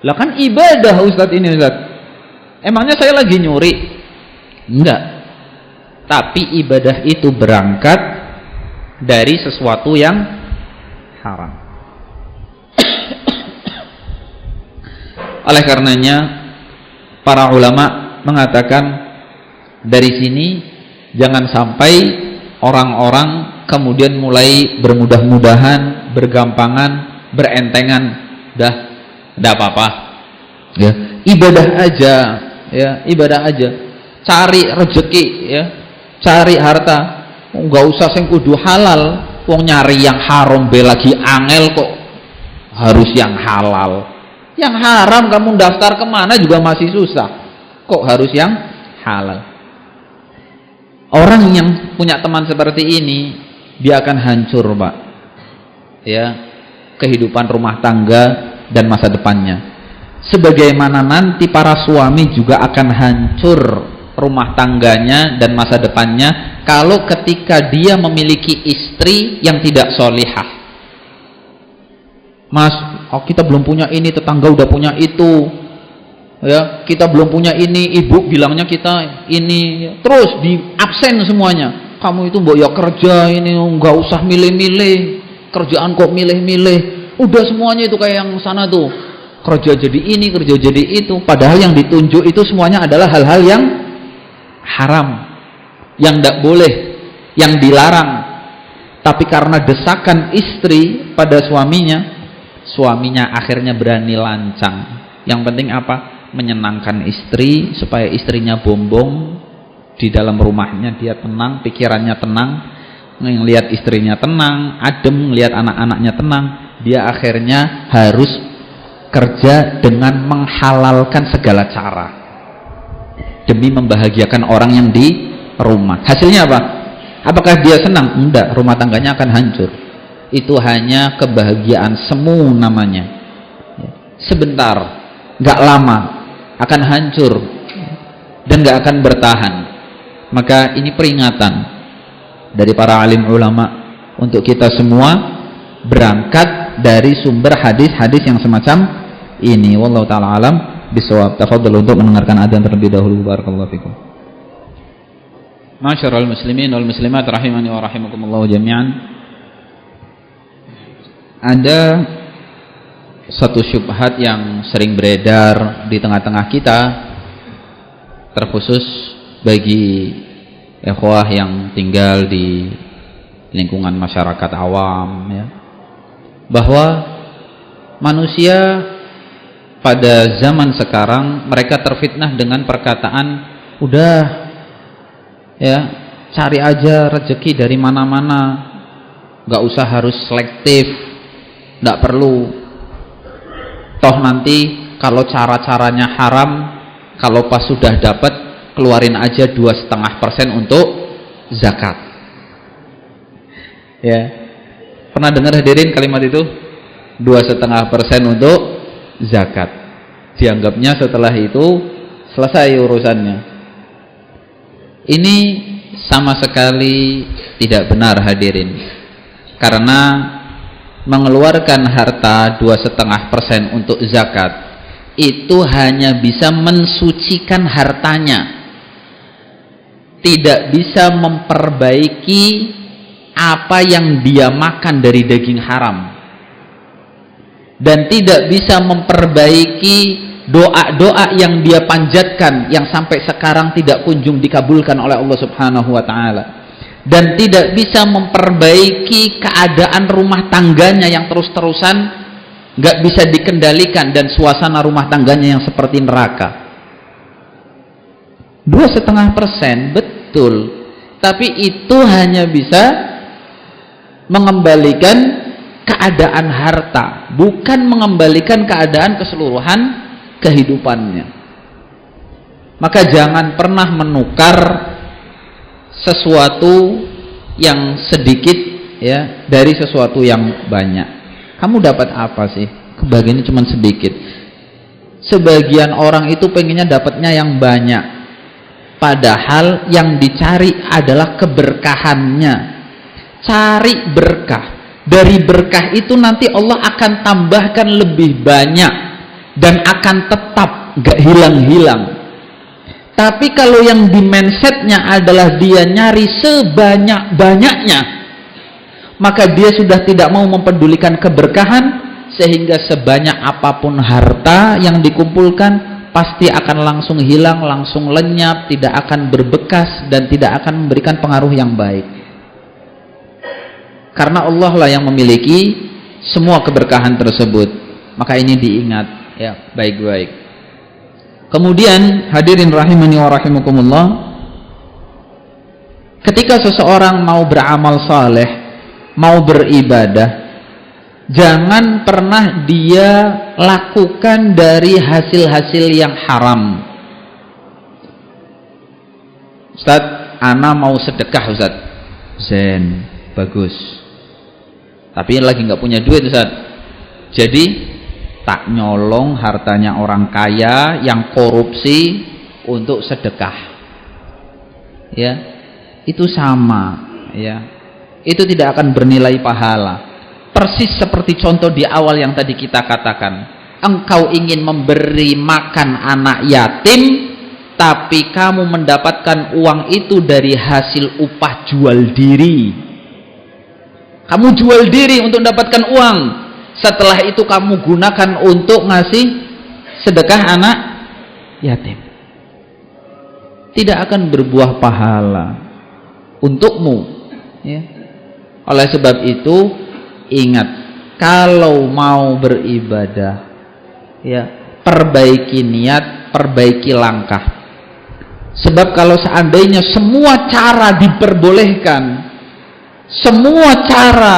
Lah kan ibadah Ustadz ini, Ustadz. Emangnya saya lagi nyuri? Enggak. Tapi ibadah itu berangkat dari sesuatu yang haram. Oleh karenanya para ulama mengatakan dari sini jangan sampai orang-orang kemudian mulai bermudah-mudahan, bergampangan, berentengan, dah apa-apa, ya ibadah aja, ya ibadah aja, cari rezeki, ya cari harta, nggak usah sing kudu halal, wong nyari yang haram be lagi angel kok harus yang halal. Yang haram kamu daftar kemana juga masih susah, kok harus yang halal. Orang yang punya teman seperti ini, dia akan hancur, Pak, ya kehidupan rumah tangga dan masa depannya. Sebagaimana nanti para suami juga akan hancur rumah tangganya dan masa depannya kalau ketika dia memiliki istri yang tidak solihah. Mas, oh kita belum punya ini, tetangga udah punya itu, ya kita belum punya ini, ibu bilangnya kita ini, terus di absen semuanya. Kamu itu mbok ya kerja ini, nggak usah milih-milih, kerjaan kok milih-milih, udah semuanya itu kayak yang sana tuh, kerja jadi ini, kerja jadi itu. Padahal yang ditunjuk itu semuanya adalah hal-hal yang haram, yang tidak boleh, yang dilarang. Tapi karena desakan istri pada suaminya, suaminya akhirnya berani lancang. Yang penting apa? Menyenangkan istri, supaya istrinya bombong di dalam rumahnya, dia tenang, pikirannya tenang, ngelihat istrinya tenang, adem, ngelihat anak-anaknya tenang. Dia akhirnya harus kerja dengan menghalalkan segala cara demi membahagiakan orang yang di rumah. Hasilnya apa? Apakah dia senang? Enggak, rumah tangganya akan hancur. Itu hanya kebahagiaan semu namanya. Sebentar, nggak lama, akan hancur dan nggak akan bertahan. Maka ini peringatan dari para alim ulama untuk kita semua berangkat dari sumber hadis-hadis yang semacam ini. Wallahu taala alam bisawab. Tafadhal untuk mendengarkan adzan terlebih dahulu. Barakallahu fikum. Ma'asyiral muslimin wal muslimat rahimani wa rahimakumullah jami'an. Ada satu syubhat yang sering beredar di tengah-tengah kita, terkhusus bagi ikhwah yang tinggal di lingkungan masyarakat awam, ya, bahwa manusia pada zaman sekarang mereka terfitnah dengan perkataan, udah ya, cari aja rezeki dari mana-mana, nggak usah harus selektif, nggak perlu, toh nanti kalau cara-caranya haram, kalau pas sudah dapat keluarin aja 2,5% untuk zakat. Ya, pernah dengar hadirin kalimat itu? 2,5% untuk zakat. Dianggapnya setelah itu selesai urusannya. Ini sama sekali tidak benar hadirin, karena mengeluarkan harta 2,5% untuk zakat itu hanya bisa mensucikan hartanya, tidak bisa memperbaiki apa yang dia makan dari daging haram, dan tidak bisa memperbaiki doa-doa yang dia panjatkan yang sampai sekarang tidak kunjung dikabulkan oleh Allah Subhanahu wa taala, dan tidak bisa memperbaiki keadaan rumah tangganya yang terus-terusan nggak bisa dikendalikan dan suasana rumah tangganya yang seperti neraka. 2,5% betul, tapi itu hanya bisa mengembalikan keadaan harta, bukan mengembalikan keadaan keseluruhan kehidupannya. Maka jangan pernah menukar sesuatu yang sedikit, ya, dari sesuatu yang banyak. Kamu dapat apa sih? Kebagiannya cuma sedikit. Sebagian orang itu pengennya dapatnya yang banyak, padahal yang dicari adalah keberkahannya. Cari berkah, dari berkah itu nanti Allah akan tambahkan lebih banyak dan akan tetap gak hilang-hilang. Tapi kalau yang di mindsetnya adalah dia nyari sebanyak-banyaknya, maka dia sudah tidak mau mempedulikan keberkahan, sehingga sebanyak apapun harta yang dikumpulkan pasti akan langsung hilang, langsung lenyap, tidak akan berbekas dan tidak akan memberikan pengaruh yang baik. Karena Allah lah yang memiliki semua keberkahan tersebut. Maka ini diingat, ya, baik-baik. Kemudian hadirin rahimani wa rahimakumullah, ketika seseorang mau beramal saleh, mau beribadah, jangan pernah dia lakukan dari hasil-hasil yang haram. Ustaz, ana mau sedekah Ustaz. Zen, bagus. Tapi lagi nggak punya duit Ustaz. Jadi tak nyolong hartanya orang kaya yang korupsi untuk sedekah, ya, itu sama, ya, itu tidak akan bernilai pahala. Persis seperti contoh di awal yang tadi kita katakan, engkau ingin memberi makan anak yatim, tapi kamu mendapatkan uang itu dari hasil upah jual diri. Kamu jual diri untuk mendapatkan uang, setelah itu kamu gunakan untuk ngasih sedekah anak yatim. Tidak akan berbuah pahala untukmu, ya. Oleh sebab itu ingat, kalau mau beribadah, ya, perbaiki niat, perbaiki langkah. Sebab kalau seandainya semua cara diperbolehkan, semua cara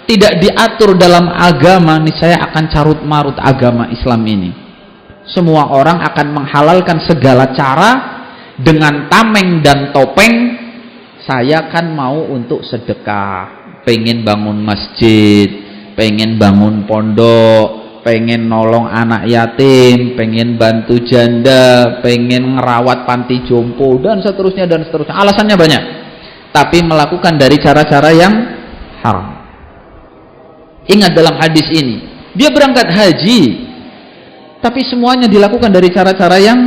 tidak diatur dalam agama, niscaya akan carut marut agama Islam ini. Semua orang akan menghalalkan segala cara dengan tameng dan topeng. Saya kan mau untuk sedekah, pengen bangun masjid, pengen bangun pondok, pengen nolong anak yatim, pengen bantu janda, pengen ngerawat panti jompo, dan seterusnya dan seterusnya. Alasannya banyak, tapi melakukan dari cara-cara yang haram. Ingat dalam hadis ini, dia berangkat haji, tapi semuanya dilakukan dari cara-cara yang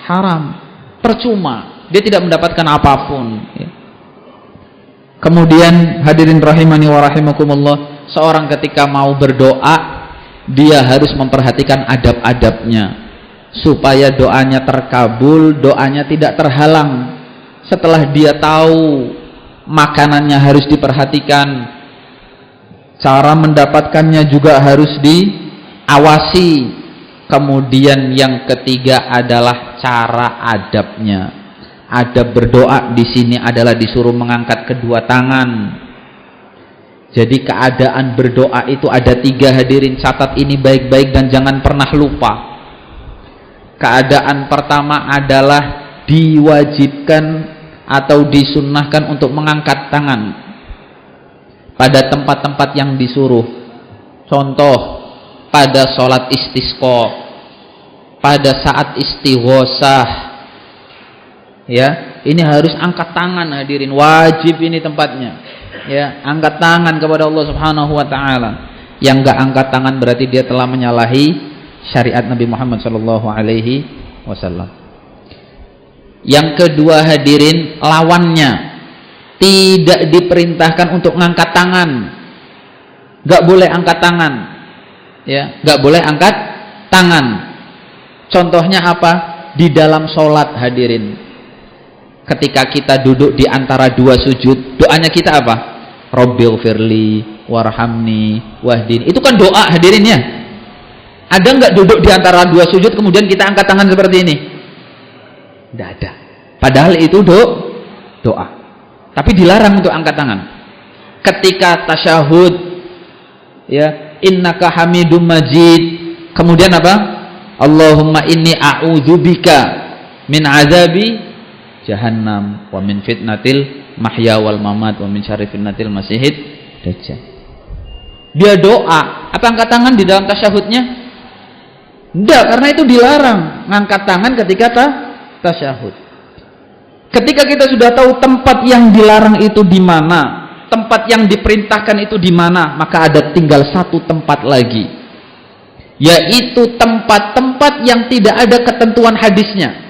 haram. Percuma, dia tidak mendapatkan apapun. Kemudian hadirin rahimani wa rahimakumullah, seorang ketika mau berdoa, dia harus memperhatikan adab-adabnya supaya doanya terkabul, doanya tidak terhalang. Setelah dia tahu makanannya harus diperhatikan, cara mendapatkannya juga harus diawasi. Kemudian yang ketiga adalah cara adabnya. Adab berdoa di sini adalah disuruh mengangkat kedua tangan. Jadi keadaan berdoa itu ada 3, hadirin, catat ini baik-baik dan jangan pernah lupa. Keadaan pertama adalah diwajibkan atau disunnahkan untuk mengangkat tangan pada tempat-tempat yang disuruh. Contoh, pada sholat istisqa, pada saat istighosah, ya, ini harus angkat tangan, hadirin, wajib ini tempatnya. Ya, angkat tangan kepada Allah Subhanahu wa taala. Yang enggak angkat tangan berarti dia telah menyalahi syariat Nabi Muhammad sallallahu alaihi wasallam. Yang kedua, hadirin, lawannya tidak diperintahkan untuk mengangkat tangan. Enggak boleh angkat tangan. Ya, enggak boleh angkat tangan. Contohnya apa? Di dalam sholat, hadirin. Ketika kita duduk di antara 2 sujud, doanya kita apa? Rabbighfirli warhamni wahdini. Itu kan doa, hadirin, ya. Ada nggak duduk di antara 2 sujud kemudian kita angkat tangan seperti ini? Tidak ada. Padahal itu doa. Tapi dilarang untuk angkat tangan. Ketika tasyahud, ya, innaka hamidum majid. Kemudian apa? Allahumma inni a'udzubika min azabi jahannam wa min fitnatil mahya wal mamat wa min syarri fitnatil masihid dajjal. Dia doa, apa angkat tangan di dalam tasyahudnya? Enggak, karena itu dilarang ngangkat tangan ketika tasyahud. Ketika kita sudah tahu tempat yang dilarang itu di mana, tempat yang diperintahkan itu di mana, maka ada tinggal 1 tempat lagi, yaitu tempat-tempat yang tidak ada ketentuan hadisnya.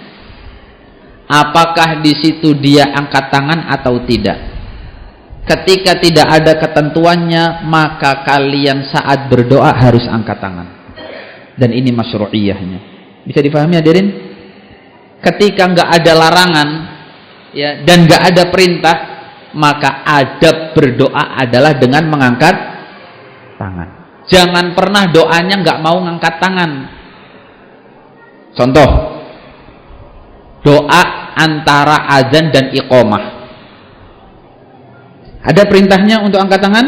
Apakah di situ dia angkat tangan atau tidak? Ketika tidak ada ketentuannya, maka kalian saat berdoa harus angkat tangan. Dan ini masyru'iyahnya. Bisa dipahami, hadirin? Ketika nggak ada larangan, ya, dan nggak ada perintah, maka adab berdoa adalah dengan mengangkat tangan. Jangan pernah doanya nggak mau ngangkat tangan. Contoh, doa antara azan dan iqamah, ada perintahnya untuk angkat tangan?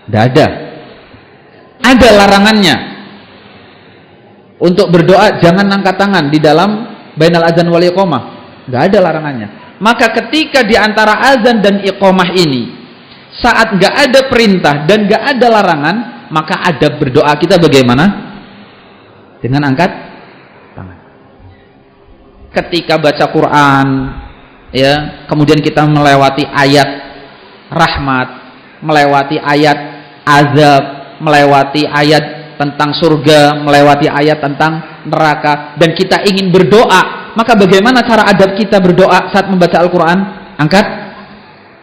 Tidak ada. Ada larangannya untuk berdoa jangan angkat tangan di dalam bainal azan wal iqamah. Tidak ada larangannya. Maka ketika di antara azan dan iqamah ini, saat nggak ada perintah dan nggak ada larangan, maka adab berdoa kita bagaimana? Dengan angkat tangan. Ketika baca Quran, ya, kemudian kita melewati ayat rahmat, melewati ayat azab, melewati ayat tentang surga, melewati ayat tentang neraka, dan kita ingin berdoa, maka bagaimana cara adab kita berdoa saat membaca Al-Quran? Angkat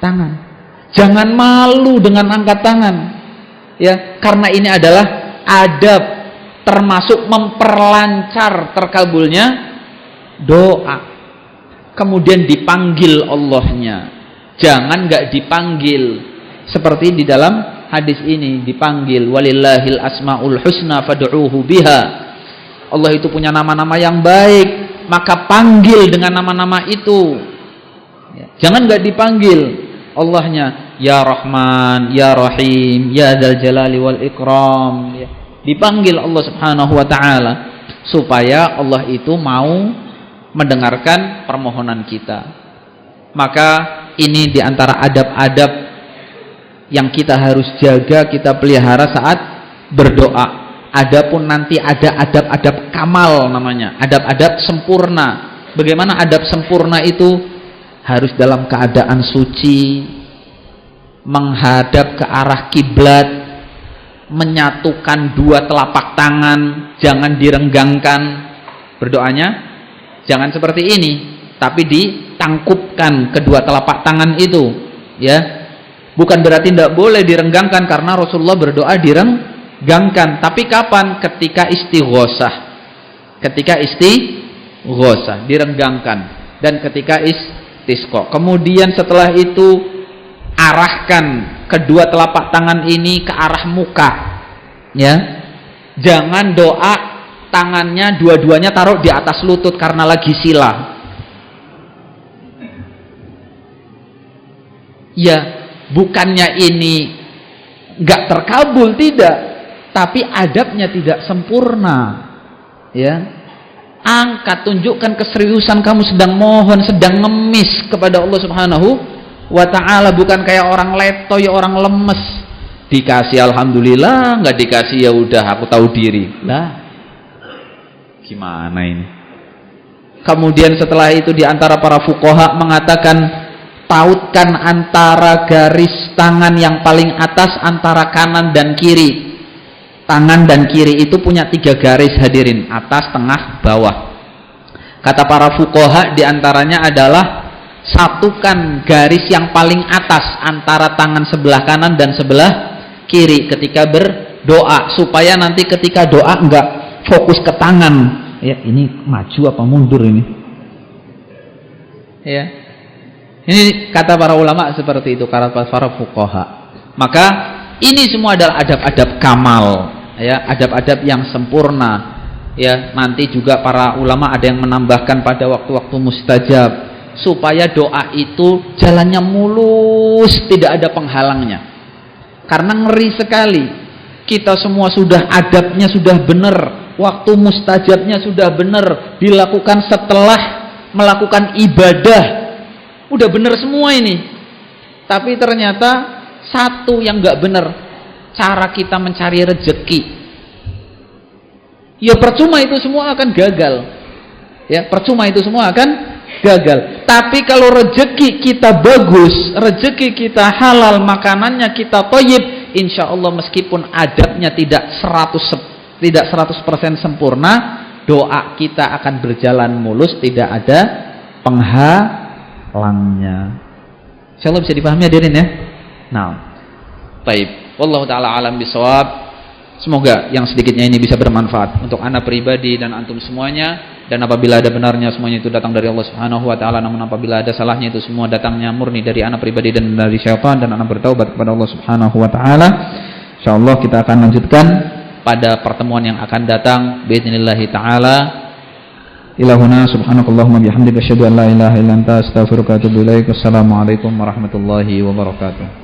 tangan. Jangan malu dengan angkat tangan, ya, karena ini adalah adab, termasuk memperlancar terkabulnya doa. Kemudian dipanggil Allahnya, jangan nggak dipanggil seperti di dalam hadis ini, dipanggil walillahil asmaul husna fad'uuhu biha. Allah itu punya nama-nama yang baik, maka panggil dengan nama-nama itu, ya. Jangan nggak dipanggil Allahnya, ya Rahman, ya Rahim, ya Dzal Jalali wal Ikram, ya. Dipanggil Allah Subhanahu wa taala supaya Allah itu mau mendengarkan permohonan kita. Maka ini diantara adab-adab yang kita harus jaga, kita pelihara saat berdoa. Adapun nanti ada adab-adab kamal namanya, adab-adab sempurna. Bagaimana adab sempurna itu? Harus dalam keadaan suci, menghadap ke arah kiblat, menyatukan dua telapak tangan, jangan direnggangkan. Berdoanya jangan seperti ini, tapi ditangkupkan kedua telapak tangan itu, ya. Bukan berarti tidak boleh direnggangkan, karena Rasulullah berdoa direnggangkan. Tapi kapan? Ketika istighosah. Ketika istighosah direnggangkan, dan ketika istisqa. Kemudian setelah itu arahkan kedua telapak tangan ini ke arah muka, ya. Jangan doa tangannya dua-duanya taruh di atas lutut karena lagi sila. Ya, bukannya ini nggak terkabul, tidak, tapi adabnya tidak sempurna, ya. Angkat, tunjukkan keseriusan kamu sedang mohon, sedang ngemis kepada Allah Subhanahu wa ta'ala, bukan kayak orang letoy, orang lemes. Dikasih alhamdulillah, nggak dikasih ya udah aku tahu diri. Lah, gimana ini? Kemudian setelah itu di antara para fuqaha mengatakan, tautkan antara garis tangan yang paling atas antara kanan dan kiri. Tangan dan kiri itu punya 3 garis, hadirin, atas, tengah, bawah. Kata para fuqaha diantaranya adalah satukan garis yang paling atas antara tangan sebelah kanan dan sebelah kiri ketika berdoa, supaya nanti ketika doa enggak fokus ke tangan. Ya, ini maju apa mundur ini? Ya, ini kata para ulama seperti itu, kata para fuqaha. Maka ini semua adalah adab-adab kamal, ya, adab-adab yang sempurna, ya. Nanti juga para ulama ada yang menambahkan pada waktu-waktu mustajab, supaya doa itu jalannya mulus, tidak ada penghalangnya. Karena ngeri sekali, kita semua sudah adabnya sudah benar, waktu mustajabnya sudah benar, dilakukan setelah melakukan ibadah, udah benar semua ini, tapi ternyata satu yang nggak benar, cara kita mencari rezeki. Ya percuma itu semua akan gagal. Ya, percuma itu semua akan gagal. Tapi kalau rezeki kita bagus, rezeki kita halal, makanannya kita thayyib, insya Allah meskipun adabnya tidak 100% sempurna, doa kita akan berjalan mulus, tidak ada penghalangnya. Insya Allah bisa dipahami hadirin ya. Nah, baik. Wallahu taala alam bisawab. Semoga yang sedikitnya ini bisa bermanfaat untuk anak pribadi dan antum semuanya. Dan apabila ada benarnya, semuanya itu datang dari Allah Subhanahu wa taala. Namun apabila ada salahnya, itu semua datangnya murni dari anak pribadi dan dari syaitan, dan anak bertaubat kepada Allah Subhanahu wa taala. Insyaallah kita akan lanjutkan pada pertemuan yang akan datang باذنillah taala. Ilahuna subhanakallahumma bihamdika asyhadu an la ilaha illa anta astaghfiruka wa atubu ilaik. Wassalamualaikum warahmatullahi wabarakatuh.